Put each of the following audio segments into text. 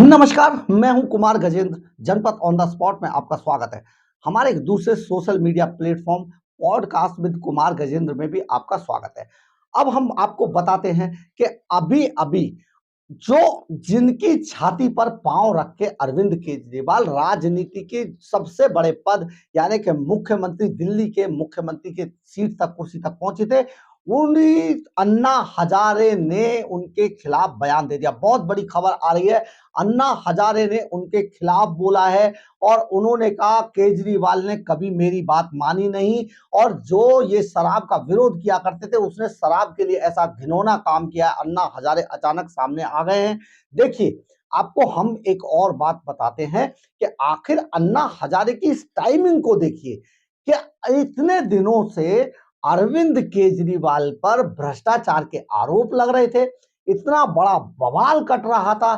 नमस्कार, मैं हूं कुमार गजेंद्र। जनपद ऑन द स्पॉट में आपका स्वागत है। हमारे एक दूसरे social media platform podcast with Kumar Gajendra में भी आपका स्वागत है। अब हम आपको बताते हैं कि अभी अभी जो जिनकी छाती पर पांव रख के अरविंद केजरीवाल राजनीति के सबसे बड़े पद यानी कि मुख्यमंत्री, दिल्ली के मुख्यमंत्री के सीट तक, कुर्सी तक पहुंचे थे, उन्हीं अन्ना हजारे ने उनके खिलाफ बयान दे दिया। बहुत बड़ी खबर आ रही है, अन्ना हजारे ने उनके खिलाफ बोला है और उन्होंने कहा केजरीवाल ने कभी मेरी बात मानी नहीं और जो ये शराब का विरोध किया करते थे उसने शराब के लिए ऐसा घिनौना काम किया। अन्ना हजारे अचानक सामने आ गए हैं। देखिए, आपको हम एक और बात बताते हैं कि आखिर अन्ना हजारे की इस टाइमिंग को देखिए कि इतने दिनों से अरविंद केजरीवाल पर भ्रष्टाचार के आरोप लग रहे थे, इतना बड़ा बवाल कट रहा था,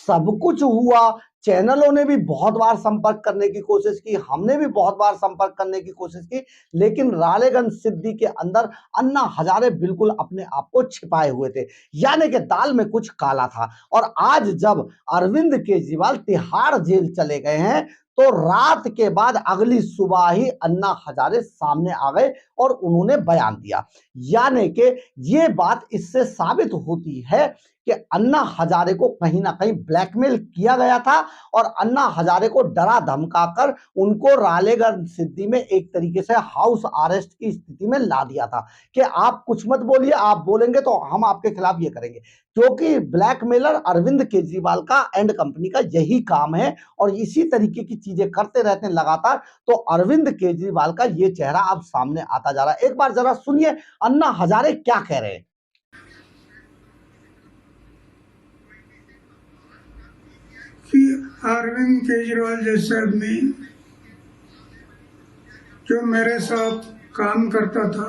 सब कुछ हुआ। चैनलों ने भी बहुत बार संपर्क करने की कोशिश की, हमने भी बहुत बार संपर्क करने की कोशिश की, लेकिन रालेगंज सिद्धि के अंदर अन्ना हजारे बिल्कुल अपने आप को छिपाए हुए थे, यानी कि दाल में कुछ काला था। और आज जब अरविंद केजरीवाल तिहाड़ जेल चले गए हैं तो रात के बाद अगली सुबह ही अन्ना हजारे सामने आ गए और उन्होंने बयान दिया। यानी कि ये बात इससे साबित होती है कि अन्ना हजारे को कहीं ना कहीं ब्लैकमेल किया गया था और अन्ना हजारे को डरा धमकाकर उनको रालेगंज सिद्धि में एक तरीके से हाउस अरेस्ट की स्थिति में ला दिया था कि आप कुछ मत बोलिए, आप बोलेंगे तो हम आपके खिलाफ ये करेंगे, क्योंकि ब्लैकमेलर अरविंद केजरीवाल का एंड कंपनी का यही काम है और इसी तरीके की चीजें करते रहते हैं लगातार। तो अरविंद केजरीवाल का ये चेहरा अब सामने आता जा रहा है। एक बार जरा सुनिए अन्ना हजारे क्या कह रहे हैं। कि अरविंद केजरीवाल जैसे आदमी जो मेरे साथ काम करता था,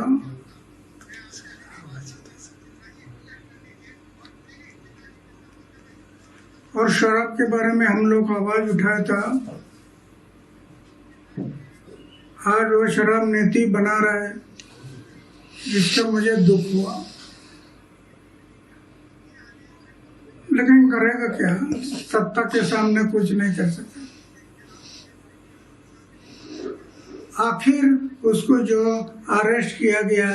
और शराब के बारे में हम लोग आवाज उठाया था, आज वो शराब नीति बना रहा है, जिसका मुझे दुख हुआ। लेकिन करेगा क्या, सत्ता के सामने कुछ नहीं कर सकता। आखिर उसको जो अरेस्ट किया गया,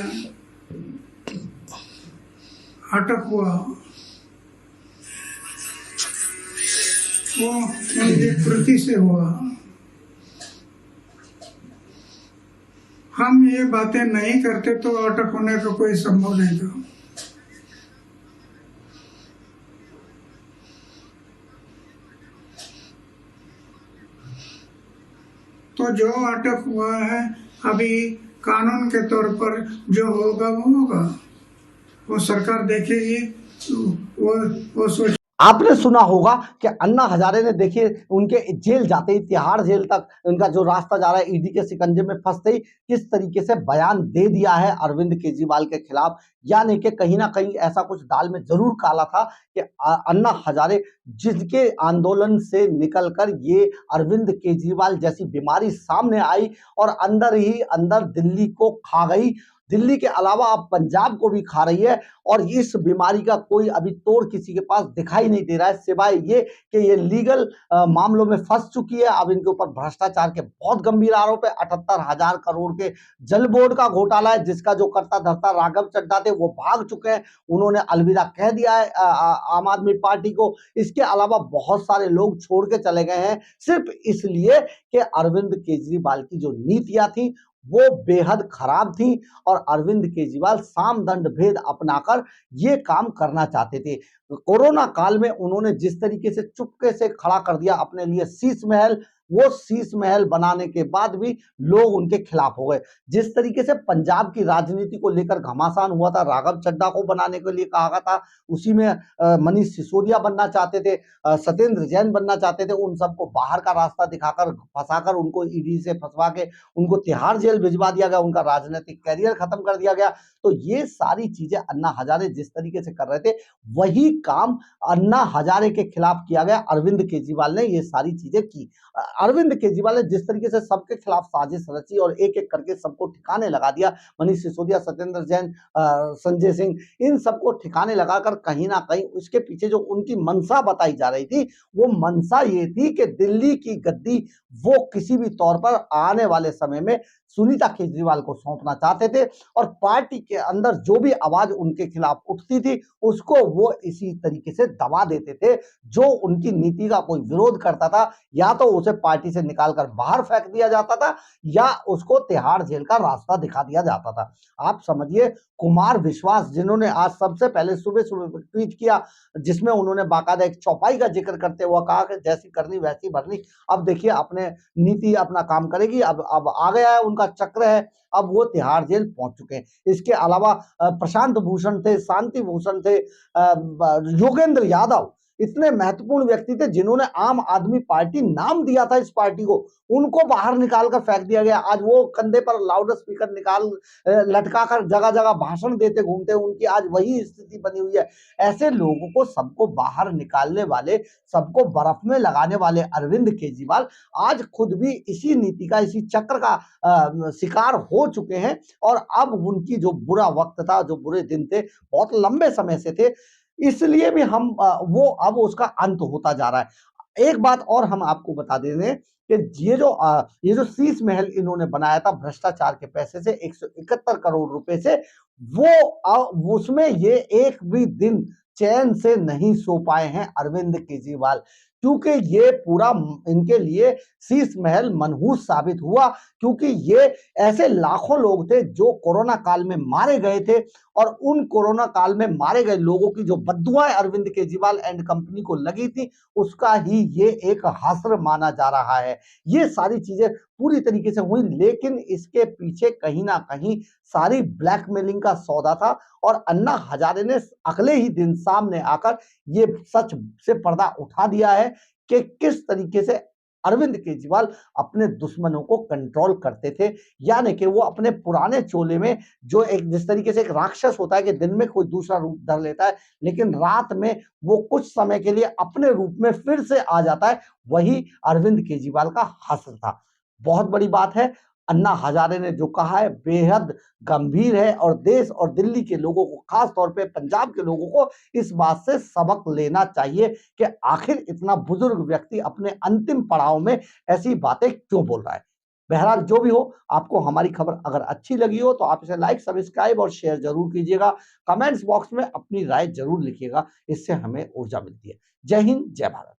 अटक हुआ, वो उनकी कृति से हुआ। हम ये बातें नहीं करते तो अटक होने का कोई संभव नहीं था। तो जो अटक हुआ है, अभी कानून के तौर पर जो होगा वो होगा, वो सरकार देखेगी। वो सोच आपने सुना होगा कि अन्ना हजारे ने, देखिए, उनके जेल जाते ही, तिहाड़ जेल तक उनका जो रास्ता जा रहा है, ईडी के शिकंजे में फंसते ही किस तरीके से बयान दे दिया है अरविंद केजरीवाल के खिलाफ। यानी कि कहीं ना कहीं ऐसा कुछ दाल में जरूर काला था कि अन्ना हजारे जिसके आंदोलन से निकलकर ये अरविंद केजरीवाल जैसी बीमारी सामने आई और अंदर ही अंदर दिल्ली को खा गई, दिल्ली के अलावा अब पंजाब को भी खा रही है और इस बीमारी का कोई अभी तोड़ किसी के पास दिखाई नहीं दे रहा है, सिवाय ये कि ये लीगल मामलों में फंस चुकी है। अब इनके ऊपर भ्रष्टाचार के बहुत गंभीर आरोप है। 78,000 करोड़ के जल बोर्ड का घोटाला है, जिसका जो कर्ता धर्ता राघव चड्ढा थे वो भाग चुके हैं, उन्होंने अलविदा कह दिया है आम आदमी पार्टी को। इसके अलावा बहुत सारे लोग छोड़ के चले गए हैं सिर्फ इसलिए कि अरविंद केजरीवाल की जो नीतियां थी वो बेहद खराब थी और अरविंद केजरीवाल साम दंड भेद अपनाकर ये काम करना चाहते थे। कोरोना काल में उन्होंने जिस तरीके से चुपके से खड़ा कर दिया अपने लिए शीश महल, वो शीश महल बनाने के बाद भी लोग उनके खिलाफ हो गए। जिस तरीके से पंजाब की राजनीति को लेकर घमासान हुआ था, राघव चड्ढा को बनाने के लिए कहा गया था, उसी में मनीष सिसोदिया बनना चाहते थे, सत्येंद्र जैन बनना चाहते थे, उन सबको बाहर का रास्ता दिखाकर फंसाकर उनको ईडी से फंसवा के उनको तिहाड़ जेल भिजवा दिया गया, उनका राजनीतिक कैरियर खत्म कर दिया गया। तो ये सारी चीजें अन्ना हजारे जिस तरीके से कर रहे थे, वही काम अन्ना हजारे के खिलाफ किया गया। अरविंद केजरीवाल ने ये सारी चीजें की। अरविंद केजरीवाल ने जिस तरीके से सबके खिलाफ साजिश रची और एक एक करके सबको ठिकाने लगा दिया, मनीष सिसोदिया, सत्येंद्र जैन, संजय सिंह, इन सबको ठिकाने लगाकर कहीं ना कहीं उसके पीछे जो उनकी मंशा बताई जा रही थी, वो मंशा ये थी कि दिल्ली की गद्दी वो किसी भी तौर पर आने वाले समय में सुनीता केजरीवाल को सौंपना चाहते थे और पार्टी के अंदर जो भी आवाज उनके खिलाफ उठती थी उसको वो इसी तरीके से दबा देते थे। जो उनकी नीति का कोई विरोध करता था या तो उसे पार्टी से निकालकर बाहर फेंक दिया जाता था या उसको तिहाड़ जेल का रास्ता दिखा दिया जाता था। आप समझिए, कुमार विश्वास जिन्होंने आज सबसे पहले सुबह सुबह ट्वीट किया जिसमें उन्होंने बाकायदा एक चौपाई का जिक्र करते हुए कहा कि जैसी करनी वैसी भरनी, अब देखिए अपने नीति अपना काम करेगी, अब आ गया है उनका चक्र है, अब वो तिहाड़ जेल पहुंच चुके हैं। इसके अलावा प्रशांत भूषण थे, शांति भूषण थे, योगेंद्र यादव, इतने महत्वपूर्ण व्यक्ति थे जिन्होंने आम आदमी पार्टी नाम दिया था इस पार्टी को, उनको बाहर निकालकर फेंक दिया गया। आज वो कंधे पर लाउड स्पीकर निकाल लटका कर जगह जगह भाषण देते घूमते, उनकी आज वही स्थिति बनी हुई है। ऐसे लोगों को सबको बाहर निकालने वाले, सबको बर्फ में लगाने वाले अरविंद केजरीवाल आज खुद भी इसी नीति का, इसी चक्र का शिकार हो चुके हैं और अब उनकी जो बुरा वक्त था, जो बुरे दिन थे, बहुत लंबे समय से थे, इसलिए भी हम वो अब उसका अंत होता जा रहा है। एक बात और हम आपको बता दे दें कि ये जो शीश महल इन्होंने बनाया था भ्रष्टाचार के पैसे से 171 करोड़ रुपए से, वो उसमें ये एक भी दिन चैन से नहीं सो पाए हैं अरविंद केजरीवाल, क्योंकि ये पूरा इनके लिए शीश महल मनहूस साबित हुआ। क्योंकि ये ऐसे लाखों लोग थे जो कोरोना काल में मारे गए थे और उन कोरोना काल में मारे गए लोगों की जो बद्दुआएं अरविंद केजरीवाल एंड कंपनी को लगी थी, उसका ही ये एक हश्र माना जा रहा है। ये सारी चीजें पूरी तरीके से हुई, लेकिन इसके पीछे कहीं ना कहीं सारी ब्लैकमेलिंग का सौदा था और अन्ना हजारे ने अगले ही दिन सामने आकर ये सच से पर्दा उठा दिया है कि किस तरीके से अरविंद केजरीवाल अपने दुश्मनों को कंट्रोल करते थे। यानी कि वो अपने पुराने चोले में जो एक जिस तरीके से एक राक्षस होता है कि दिन में कोई दूसरा रूप धर लेता है लेकिन रात में वो कुछ समय के लिए अपने रूप में फिर से आ जाता है, वही अरविंद केजरीवाल का हश्र था। बहुत बड़ी बात है, अन्ना हजारे ने जो कहा है बेहद गंभीर है और देश और दिल्ली के लोगों को, खास तौर पे पंजाब के लोगों को इस बात से सबक लेना चाहिए कि आखिर इतना बुजुर्ग व्यक्ति अपने अंतिम पड़ाव में ऐसी बातें क्यों बोल रहा है। बहरहाल जो भी हो, आपको हमारी खबर अगर अच्छी लगी हो तो आप इसे लाइक, सब्सक्राइब और शेयर जरूर कीजिएगा। कमेंट्स बॉक्स में अपनी राय जरूर लिखिएगा, इससे हमें ऊर्जा मिलती है। जय हिंद, जय भारत।